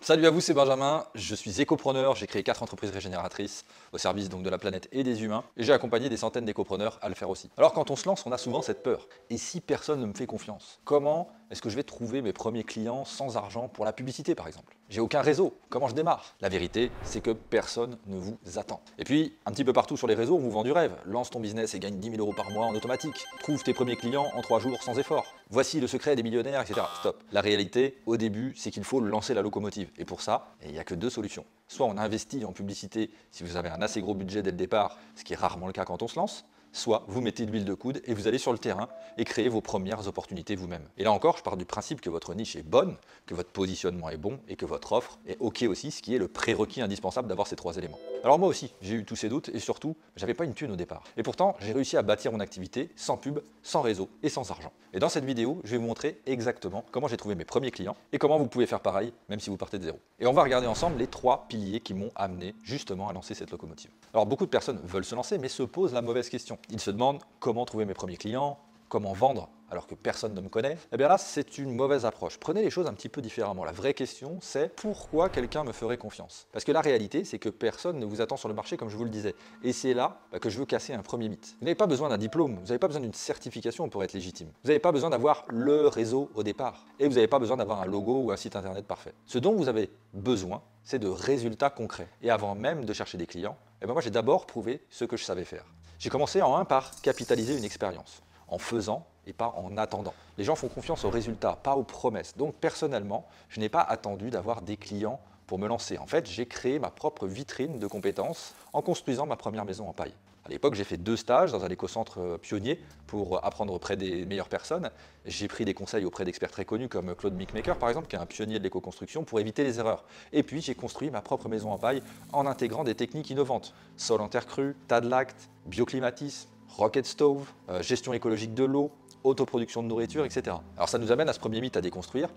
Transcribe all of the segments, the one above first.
Salut à vous, c'est Benjamin, je suis écopreneur, j'ai créé 4 entreprises régénératrices au service donc de la planète et des humains et j'ai accompagné des centaines d'écopreneurs à le faire aussi. Alors quand on se lance, on a souvent cette peur. Et si personne ne me fait confiance, comment est-ce que je vais trouver mes premiers clients sans argent pour la publicité par exemple? J'ai aucun réseau, comment je démarre? La vérité, c'est que personne ne vous attend. Et puis, un petit peu partout sur les réseaux, on vous vend du rêve. Lance ton business et gagne 10 000 € par mois en automatique. Trouve tes premiers clients en 3 jours sans effort. Voici le secret des millionnaires, etc. Stop. La réalité, au début, c'est qu'il faut lancer la locomotive. Et pour ça, il n'y a que 2 solutions. Soit on investit en publicité si vous avez un assez gros budget dès le départ, ce qui est rarement le cas quand on se lance, soit vous mettez de l'huile de coude et vous allez sur le terrain et créez vos premières opportunités vous-même. Et là encore, je pars du principe que votre niche est bonne, que votre positionnement est bon et que votre offre est OK aussi, ce qui est le prérequis indispensable d'avoir ces 3 éléments. Alors moi aussi, j'ai eu tous ces doutes et surtout, j'avais pas une thune au départ. Et pourtant, j'ai réussi à bâtir mon activité sans pub, sans réseau et sans argent. Et dans cette vidéo, je vais vous montrer exactement comment j'ai trouvé mes premiers clients et comment vous pouvez faire pareil, même si vous partez de zéro. Et on va regarder ensemble les 3 piliers qui m'ont amené justement à lancer cette locomotive. Alors beaucoup de personnes veulent se lancer mais se posent la mauvaise question. Ils se demandent comment trouver mes premiers clients, comment vendre alors que personne ne me connaît. Eh bien là, c'est une mauvaise approche. Prenez les choses un petit peu différemment. La vraie question, c'est pourquoi quelqu'un me ferait confiance? Parce que la réalité, c'est que personne ne vous attend sur le marché, comme je vous le disais. Et c'est là que je veux casser un premier mythe. Vous n'avez pas besoin d'un diplôme, vous n'avez pas besoin d'une certification pour être légitime. Vous n'avez pas besoin d'avoir le réseau au départ. Et vous n'avez pas besoin d'avoir un logo ou un site internet parfait. Ce dont vous avez besoin, c'est de résultats concrets. Et avant même de chercher des clients, eh bien moi j'ai d'abord prouvé ce que je savais faire. J'ai commencé en 1 par capitaliser une expérience, en faisant et pas en attendant. Les gens font confiance aux résultats, pas aux promesses. Donc personnellement, je n'ai pas attendu d'avoir des clients pour me lancer. En fait, j'ai créé ma propre vitrine de compétences en construisant ma première maison en paille. À l'époque, j'ai fait 2 stages dans un écocentre pionnier pour apprendre auprès des meilleures personnes. J'ai pris des conseils auprès d'experts très connus comme Claude Micmaker, par exemple, qui est un pionnier de l'éco-construction, pour éviter les erreurs. Et puis, j'ai construit ma propre maison en paille en intégrant des techniques innovantes. Sol en terre crue, tas de lacte, bioclimatisme, rocket stove, gestion écologique de l'eau, autoproduction de nourriture, etc. Alors ça nous amène à ce premier mythe à déconstruire.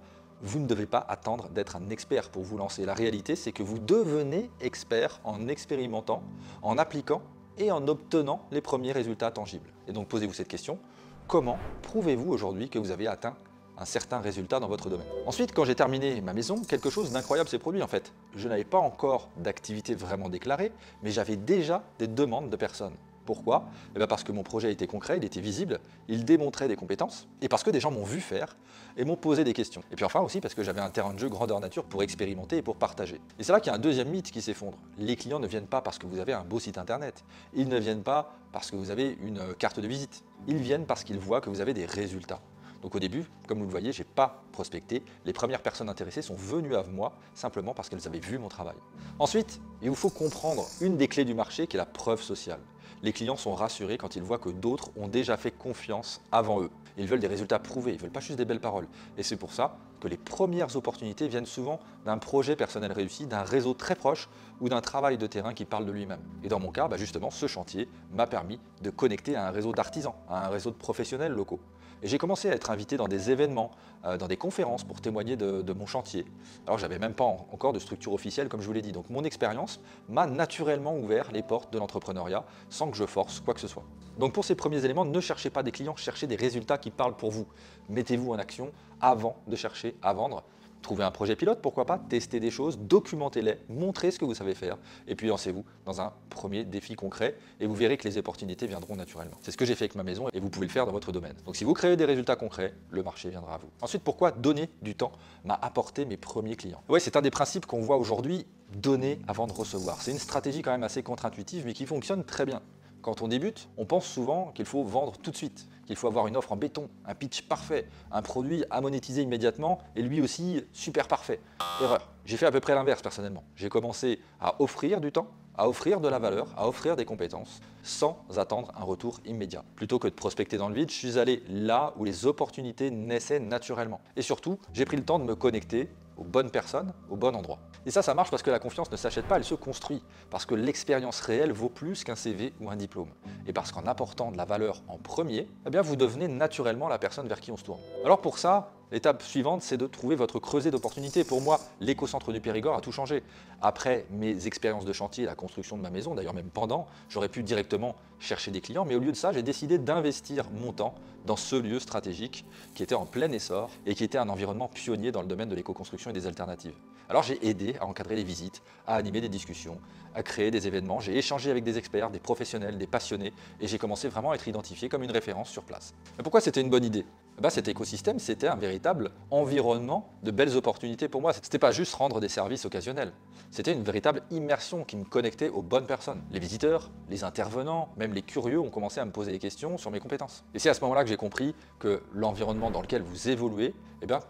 Vous ne devez pas attendre d'être un expert pour vous lancer. La réalité, c'est que vous devenez expert en expérimentant, en appliquant et en obtenant les premiers résultats tangibles. Et donc posez-vous cette question, comment prouvez-vous aujourd'hui que vous avez atteint un certain résultat dans votre domaine? Ensuite, quand j'ai terminé ma maison, quelque chose d'incroyable s'est produit en fait. Je n'avais pas encore d'activité vraiment déclarée, mais j'avais déjà des demandes de personnes. Pourquoi? Eh bien parce que mon projet était concret, il était visible, il démontrait des compétences, et parce que des gens m'ont vu faire et m'ont posé des questions. Et puis enfin aussi parce que j'avais un terrain de jeu grandeur nature pour expérimenter et pour partager. Et c'est là qu'il y a un deuxième mythe qui s'effondre. Les clients ne viennent pas parce que vous avez un beau site internet, ils ne viennent pas parce que vous avez une carte de visite, ils viennent parce qu'ils voient que vous avez des résultats. Donc au début, comme vous le voyez, je n'ai pas prospecté. Les premières personnes intéressées sont venues à moi simplement parce qu'elles avaient vu mon travail. Ensuite, il vous faut comprendre une des clés du marché qui est la preuve sociale. Les clients sont rassurés quand ils voient que d'autres ont déjà fait confiance avant eux. Ils veulent des résultats prouvés, ils ne veulent pas juste des belles paroles. Et c'est pour ça que les premières opportunités viennent souvent d'un projet personnel réussi, d'un réseau très proche ou d'un travail de terrain qui parle de lui-même. Et dans mon cas, justement, ce chantier m'a permis de connecter à un réseau d'artisans, à un réseau de professionnels locaux. Et j'ai commencé à être invité dans des événements, dans des conférences pour témoigner de mon chantier. Alors je n'avais même pas encore de structure officielle comme je vous l'ai dit. Donc mon expérience m'a naturellement ouvert les portes de l'entrepreneuriat sans que je force quoi que ce soit. Donc pour ces premiers éléments, ne cherchez pas des clients, cherchez des résultats qui parlent pour vous. Mettez-vous en action avant de chercher à vendre. Trouvez un projet pilote, pourquoi pas, testez des choses, documentez-les, montrez ce que vous savez faire et puis lancez-vous dans un premier défi concret et vous verrez que les opportunités viendront naturellement. C'est ce que j'ai fait avec ma maison et vous pouvez le faire dans votre domaine. Donc si vous créez des résultats concrets, le marché viendra à vous. Ensuite, pourquoi donner du temps m'a apporté mes premiers clients? Ouais, c'est un des principes qu'on voit aujourd'hui, donner avant de recevoir. C'est une stratégie quand même assez contre-intuitive mais qui fonctionne très bien. Quand on débute, on pense souvent qu'il faut vendre tout de suite, qu'il faut avoir une offre en béton, un pitch parfait, un produit à monétiser immédiatement et lui aussi super parfait. Erreur. J'ai fait à peu près l'inverse personnellement. J'ai commencé à offrir du temps, à offrir de la valeur, à offrir des compétences sans attendre un retour immédiat. Plutôt que de prospecter dans le vide, je suis allé là où les opportunités naissaient naturellement. Et surtout, j'ai pris le temps de me connecter aux bonnes personnes, au bon endroit. Et ça marche parce que la confiance ne s'achète pas, elle se construit. Parce que l'expérience réelle vaut plus qu'un CV ou un diplôme. Et parce qu'en apportant de la valeur en premier, eh bien vous devenez naturellement la personne vers qui on se tourne. Alors pour ça, l'étape suivante, c'est de trouver votre creuset d'opportunités. Pour moi, l'écocentre du Périgord a tout changé. Après mes expériences de chantier, la construction de ma maison, d'ailleurs même pendant, j'aurais pu directement chercher des clients, mais au lieu de ça, j'ai décidé d'investir mon temps dans ce lieu stratégique qui était en plein essor et qui était un environnement pionnier dans le domaine de l'éco-construction et des alternatives. Alors j'ai aidé à encadrer les visites, à animer des discussions, à créer des événements. J'ai échangé avec des experts, des professionnels, des passionnés et j'ai commencé vraiment à être identifié comme une référence sur place. Mais pourquoi c'était une bonne idée? Cet écosystème, c'était un véritable environnement de belles opportunités pour moi. C'était pas juste rendre des services occasionnels. C'était une véritable immersion qui me connectait aux bonnes personnes. Les visiteurs, les intervenants, même les curieux ont commencé à me poser des questions sur mes compétences. Et c'est à ce moment-là que j'ai compris que l'environnement dans lequel vous évoluez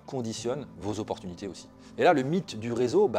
conditionne vos opportunités aussi. Et là, le mythe du réseau,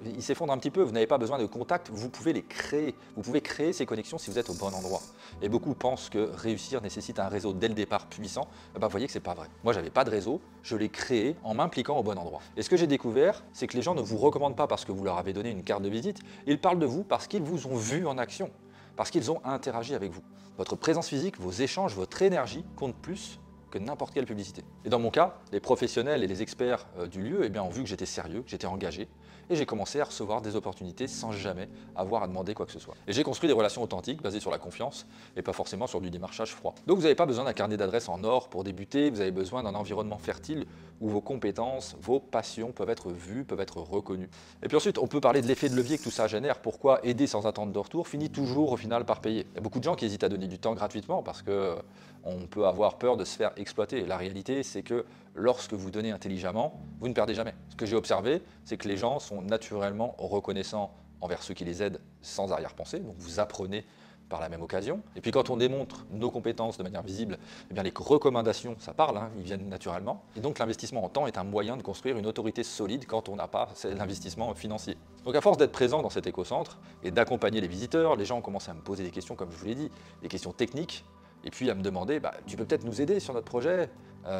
il s'effondre un petit peu. Vous n'avez pas besoin de contacts, vous pouvez les créer. Vous pouvez créer ces connexions si vous êtes au bon endroit. Et beaucoup pensent que réussir nécessite un réseau dès le départ puissant. Vous voyez que c'est pas vrai. Moi, j'avais pas de réseau, je l'ai créé en m'impliquant au bon endroit. Et ce que j'ai découvert, c'est que les gens ne vous recommandent pas parce que vous leur avez donné une carte de visite, ils parlent de vous parce qu'ils vous ont vu en action, parce qu'ils ont interagi avec vous. Votre présence physique, vos échanges, votre énergie comptent plus que n'importe quelle publicité. Et dans mon cas, les professionnels et les experts du lieu ont vu que j'étais sérieux, que j'étais engagé, et j'ai commencé à recevoir des opportunités sans jamais avoir à demander quoi que ce soit. Et j'ai construit des relations authentiques basées sur la confiance et pas forcément sur du démarchage froid. Donc vous n'avez pas besoin d'un carnet d'adresses en or pour débuter, vous avez besoin d'un environnement fertile où vos compétences, vos passions peuvent être vues, peuvent être reconnues. Et puis ensuite, on peut parler de l'effet de levier que tout ça génère. Pourquoi aider sans attendre de retour finit toujours au final par payer. Il y a beaucoup de gens qui hésitent à donner du temps gratuitement parce que on peut avoir peur de se faire exploiter. La réalité, c'est que lorsque vous donnez intelligemment, vous ne perdez jamais. Ce que j'ai observé, c'est que les gens sont naturellement reconnaissants envers ceux qui les aident sans arrière-pensée. Donc vous apprenez par la même occasion. Et puis quand on démontre nos compétences de manière visible, les recommandations, ça parle, ils viennent naturellement. Et donc l'investissement en temps est un moyen de construire une autorité solide quand on n'a pas l'investissement financier. Donc à force d'être présent dans cet écocentre et d'accompagner les visiteurs, les gens ont commencé à me poser des questions, comme je vous l'ai dit, des questions techniques, et puis à me demander, tu peux peut-être nous aider sur notre projet.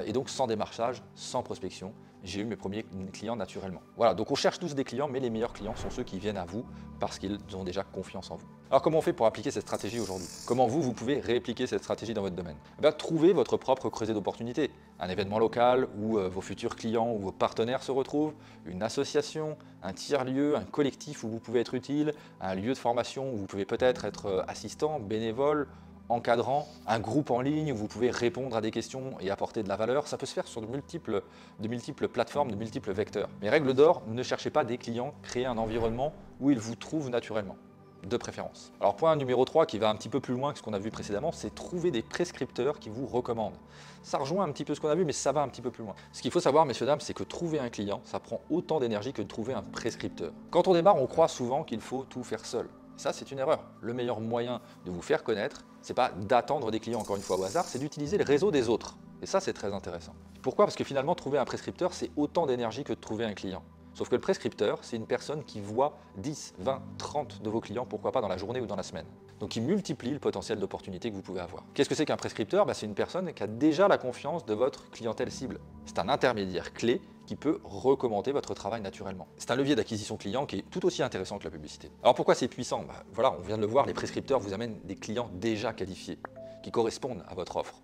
Et donc sans démarchage, sans prospection, j'ai eu mes premiers clients naturellement. Voilà, donc on cherche tous des clients, mais les meilleurs clients sont ceux qui viennent à vous parce qu'ils ont déjà confiance en vous. Alors comment on fait pour appliquer cette stratégie aujourd'hui? Comment vous pouvez réappliquer cette stratégie dans votre domaine? Trouvez votre propre creuset d'opportunités. Un événement local où vos futurs clients ou vos partenaires se retrouvent, une association, un tiers-lieu, un collectif où vous pouvez être utile, un lieu de formation où vous pouvez peut-être être assistant, bénévole, encadrant, un groupe en ligne où vous pouvez répondre à des questions et apporter de la valeur. Ça peut se faire sur de multiples plateformes, de multiples vecteurs. Mais règle d'or, ne cherchez pas des clients, créez un environnement où ils vous trouvent naturellement, de préférence. Alors point numéro 3 qui va un petit peu plus loin que ce qu'on a vu précédemment, c'est trouver des prescripteurs qui vous recommandent. Ça rejoint un petit peu ce qu'on a vu, mais ça va un petit peu plus loin. Ce qu'il faut savoir, messieurs, dames, c'est que trouver un client, ça prend autant d'énergie que de trouver un prescripteur. Quand on démarre, on croit souvent qu'il faut tout faire seul. Ça, c'est une erreur. Le meilleur moyen de vous faire connaître, c'est pas d'attendre des clients encore une fois au hasard, c'est d'utiliser le réseau des autres. Et ça, c'est très intéressant. Pourquoi? Parce que finalement, trouver un prescripteur, c'est autant d'énergie que de trouver un client. Sauf que le prescripteur, c'est une personne qui voit 10, 20, 30 de vos clients, pourquoi pas dans la journée ou dans la semaine. Donc il multiplie le potentiel d'opportunité que vous pouvez avoir. Qu'est-ce que c'est qu'un prescripteur? C'est une personne qui a déjà la confiance de votre clientèle cible. C'est un intermédiaire clé qui peut recommander votre travail naturellement. C'est un levier d'acquisition client qui est tout aussi intéressant que la publicité. Alors pourquoi c'est puissant? Voilà, on vient de le voir, les prescripteurs vous amènent des clients déjà qualifiés, qui correspondent à votre offre.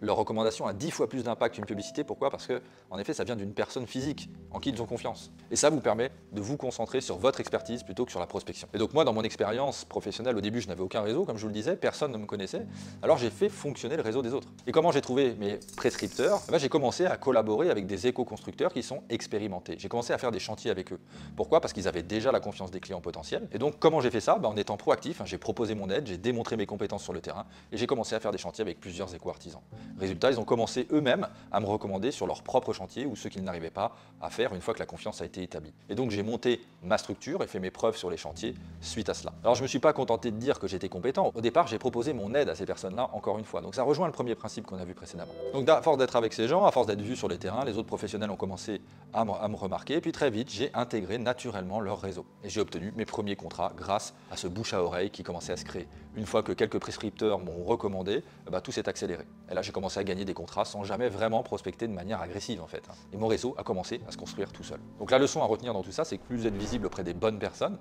Leur recommandation a 10 fois plus d'impact qu'une publicité. Pourquoi? Parce que, en effet, ça vient d'une personne physique en qui ils ont confiance. Et ça vous permet de vous concentrer sur votre expertise plutôt que sur la prospection. Et donc moi, dans mon expérience professionnelle, au début, je n'avais aucun réseau, comme je vous le disais, personne ne me connaissait. Alors j'ai fait fonctionner le réseau des autres. Et comment j'ai trouvé mes prescripteurs? J'ai commencé à collaborer avec des éco-constructeurs qui sont expérimentés. J'ai commencé à faire des chantiers avec eux. Pourquoi? Parce qu'ils avaient déjà la confiance des clients potentiels. Et donc comment j'ai fait ça? En étant proactif, j'ai proposé mon aide, j'ai démontré mes compétences sur le terrain et j'ai commencé à faire des chantiers avec plusieurs éco-artisans. Résultat, ils ont commencé eux-mêmes à me recommander sur leur propre chantier ou ceux qu'ils n'arrivaient pas à faire une fois que la confiance a été établie. Et donc j'ai monté ma structure et fait mes preuves sur les chantiers suite à cela. Alors je ne me suis pas contenté de dire que j'étais compétent. Au départ, j'ai proposé mon aide à ces personnes-là encore une fois. Donc ça rejoint le premier principe qu'on a vu précédemment. Donc à force d'être avec ces gens, à force d'être vu sur les terrains, les autres professionnels ont commencé à me remarquer. Et puis très vite, j'ai intégré naturellement leur réseau. Et j'ai obtenu mes premiers contrats grâce à ce bouche à oreille qui commençait à se créer. Une fois que quelques prescripteurs m'ont recommandé, tout s'est accéléré. Et là, j'ai commencé à gagner des contrats sans jamais vraiment prospecter de manière agressive en fait. Et mon réseau a commencé à se construire tout seul. Donc la leçon à retenir dans tout ça, c'est que plus vous êtes visible auprès des bonnes personnes,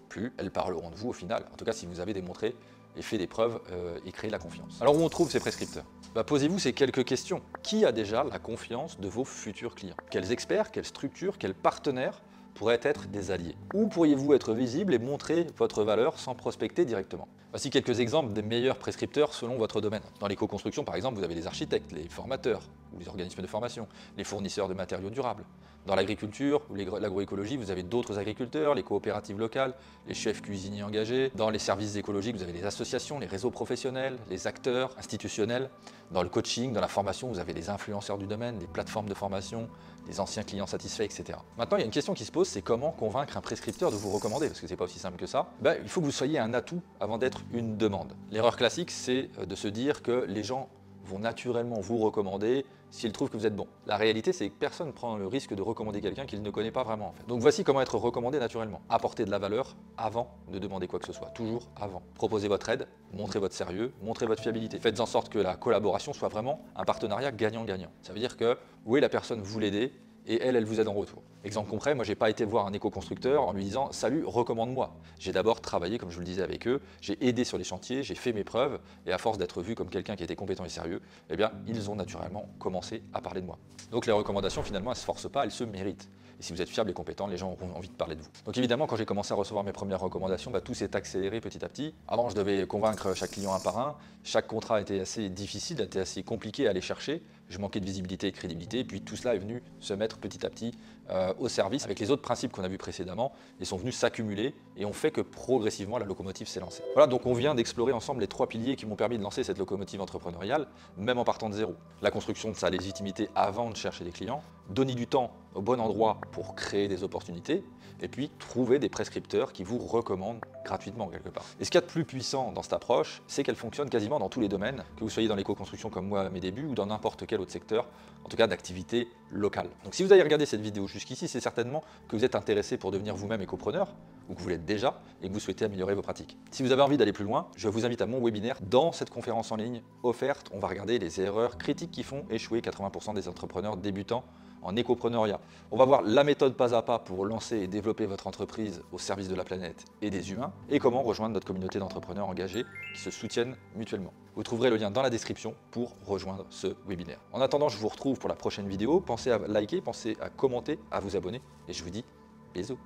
plus elles parleront de vous au final. En tout cas, si vous avez démontré et fait des preuves et créé la confiance. Alors où on trouve ces prescripteurs? Posez-vous ces quelques questions. Qui a déjà la confiance de vos futurs clients? Quels experts, quelles structures, quels partenaires pourraient être des alliés? Où pourriez-vous être visible et montrer votre valeur sans prospecter directement? Voici quelques exemples des meilleurs prescripteurs selon votre domaine. Dans l'éco-construction, par exemple, vous avez les architectes, les formateurs, ou les organismes de formation, les fournisseurs de matériaux durables. Dans l'agriculture ou l'agroécologie, vous avez d'autres agriculteurs, les coopératives locales, les chefs cuisiniers engagés. Dans les services écologiques, vous avez les associations, les réseaux professionnels, les acteurs institutionnels. Dans le coaching, dans la formation, vous avez les influenceurs du domaine, les plateformes de formation, les anciens clients satisfaits, etc. Maintenant, il y a une question qui se pose, c'est comment convaincre un prescripteur de vous recommander, parce que c'est pas aussi simple que ça. Il faut que vous soyez un atout avant d'être une demande. L'erreur classique, c'est de se dire que les gens vont naturellement vous recommander s'ils trouvent que vous êtes bon. La réalité, c'est que personne ne prend le risque de recommander quelqu'un qu'il ne connaît pas vraiment, en fait. Donc voici comment être recommandé naturellement. Apportez de la valeur avant de demander quoi que ce soit, toujours avant. Proposez votre aide, montrez votre sérieux, montrez votre fiabilité. Faites en sorte que la collaboration soit vraiment un partenariat gagnant-gagnant. Ça veut dire que oui, la personne vous l'aider, et elle vous aide en retour. Exemple concret, moi j'ai pas été voir un éco-constructeur en lui disant « Salut, recommande-moi ». J'ai d'abord travaillé, comme je vous le disais avec eux, j'ai aidé sur les chantiers, j'ai fait mes preuves, et à force d'être vu comme quelqu'un qui était compétent et sérieux, eh bien, ils ont naturellement commencé à parler de moi. Donc les recommandations, finalement, elles ne se forcent pas, elles se méritent. Et si vous êtes fiable et compétent, les gens auront envie de parler de vous. Donc évidemment, quand j'ai commencé à recevoir mes premières recommandations, tout s'est accéléré petit à petit. Avant, je devais convaincre chaque client un par un. Chaque contrat était assez difficile, était assez compliqué à aller chercher. Je manquais de visibilité et de crédibilité. Et puis tout cela est venu se mettre petit à petit au service avec les autres principes qu'on a vus précédemment et sont venus s'accumuler et ont fait que progressivement la locomotive s'est lancée. Voilà, donc on vient d'explorer ensemble les 3 piliers qui m'ont permis de lancer cette locomotive entrepreneuriale, même en partant de zéro. La construction de sa légitimité avant de chercher des clients, donner du temps au bon endroit pour créer des opportunités, et puis trouver des prescripteurs qui vous recommandent gratuitement quelque part. Et ce qu'il y a de plus puissant dans cette approche, c'est qu'elle fonctionne quasiment dans tous les domaines, que vous soyez dans l'éco-construction comme moi à mes débuts ou dans n'importe quel autre secteur, en tout cas d'activité locale. Donc si vous avez regardé cette vidéo jusqu'ici, c'est certainement que vous êtes intéressé pour devenir vous-même écopreneur, ou que vous l'êtes déjà, et que vous souhaitez améliorer vos pratiques. Si vous avez envie d'aller plus loin, je vous invite à mon webinaire. Dans cette conférence en ligne offerte, on va regarder les erreurs critiques qui font échouer 80% des entrepreneurs débutants en écopreneuriat. On va voir la méthode pas à pas pour lancer et développer votre entreprise au service de la planète et des humains, et comment rejoindre notre communauté d'entrepreneurs engagés qui se soutiennent mutuellement. Vous trouverez le lien dans la description pour rejoindre ce webinaire. En attendant, je vous retrouve pour la prochaine vidéo. Pensez à liker, pensez à commenter, à vous abonner, et je vous dis bisous.